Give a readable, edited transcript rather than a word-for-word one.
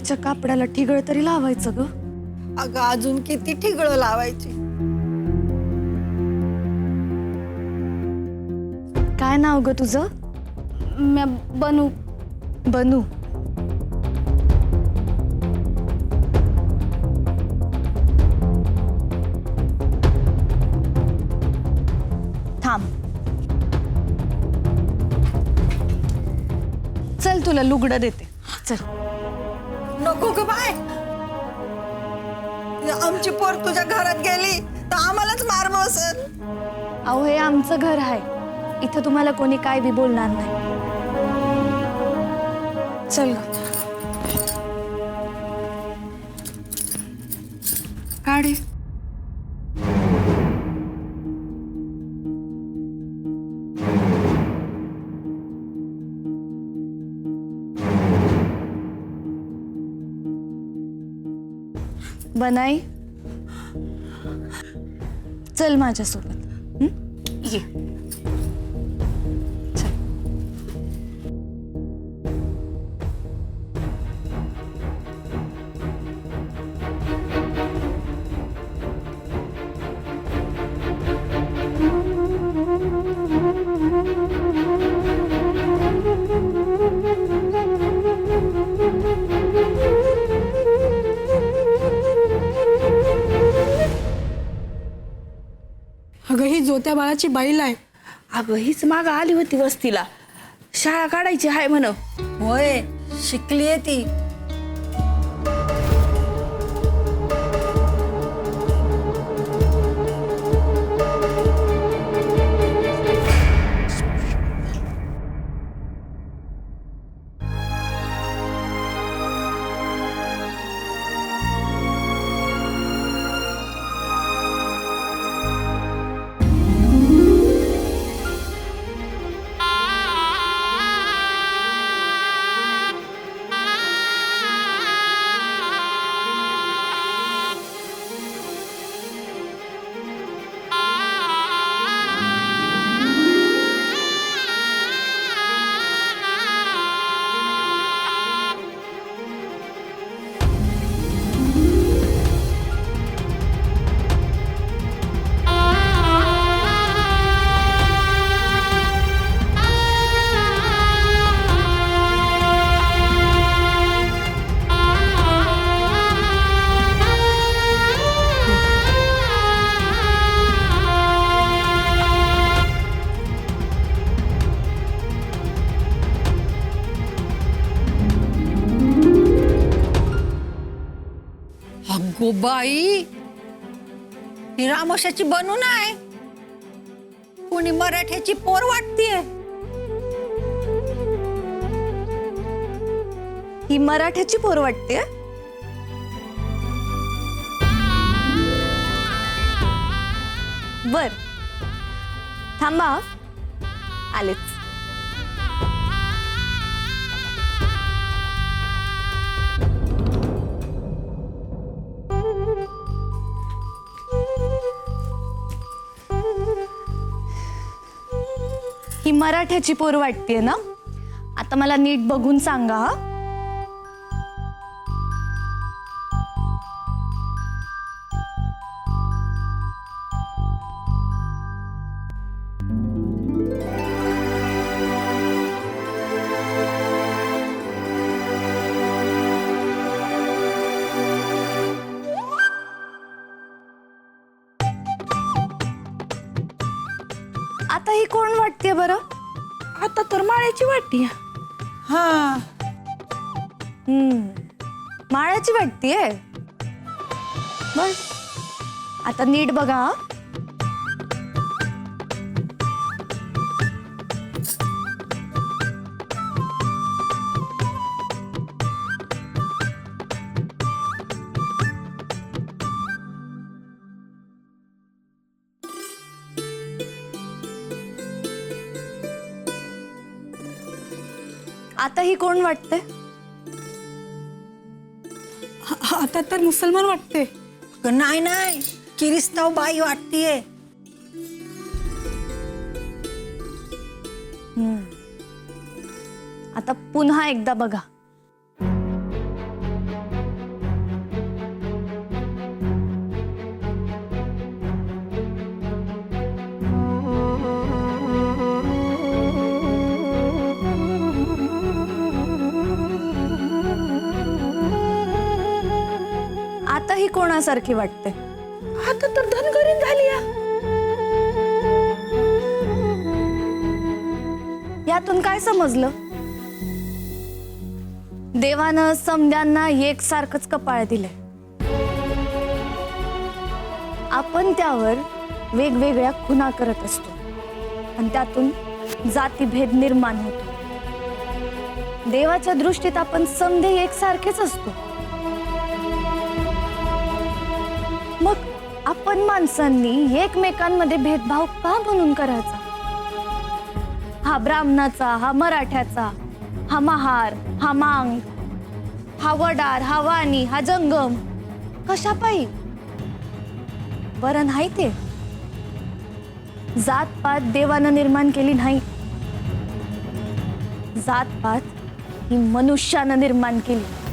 साडीच्या कापडाला ठिगळ तरी लावायचं ग. अगं अजून किती ठिगळं लावायची. काय नाव ग तुझं? बनू. बनू. थांब. चल तुला लुगडं देते. चल. नको ग बाय. आमची पोर तुझ्या घरात गेली तर आम्हालाच मार बसल. अहो हे आमचं घर आहे. इथं तुम्हाला कोणी काय बी बोलणार नाही. चल ग. काढे. बनाई चल माझ्यासोबत. ये. चल. अगं ही जोत्या बाळाची बाईल आहे. अगं हीच माग आली होती वस्तीला. शाळा काढायची आहे म्हण. होय शिकलीये ती. अगो बाई ही रामोशाची बनू नाही. कोणी मराठ्याची पोर वाटतीये. ही मराठ्याची पोर वाटते. बर थांबा आलेच. ही मराठ्याची पोर वाटतेय ना. आता मला नीट बघून सांगा हा. आता ही कोण वाटते बरं? आता तर माळ्याची वाटती. हा माळ्याची वाटतेय. बर आता नीट बघा हा. आता ही कोण वाटते? आता तर मुसलमान वाटते. नाही नाही किरिस्ताव बाई वाटतीये. आता पुन्हा एकदा बघा. आता ही कोणासारखी वाटते? आता तर धनगरीन झाली या. यातून काय समजलं? देवानं समद्यांना एकसारखंच कपाळ दिलंय. आपण त्यावर वेगवेगळ्या खुणा करत असतो आणि त्यातून जातीभेद निर्माण होतो. देवाच्या दृष्टीत आपण समदे एकसारखेच असतो. मग आपण माणसांनी एकमेकांमध्ये भेदभाव का म्हणून करायचा? हा ब्राह्मणाचा, हा मराठ्याचा, हा महार, हा मांग, हा वडार, हा वाणी, हा जंगम, कशापायी? बरं नाही ते. जातपात देवानं निर्माण केली नाही. जातपात ही मनुष्यानं निर्माण केली.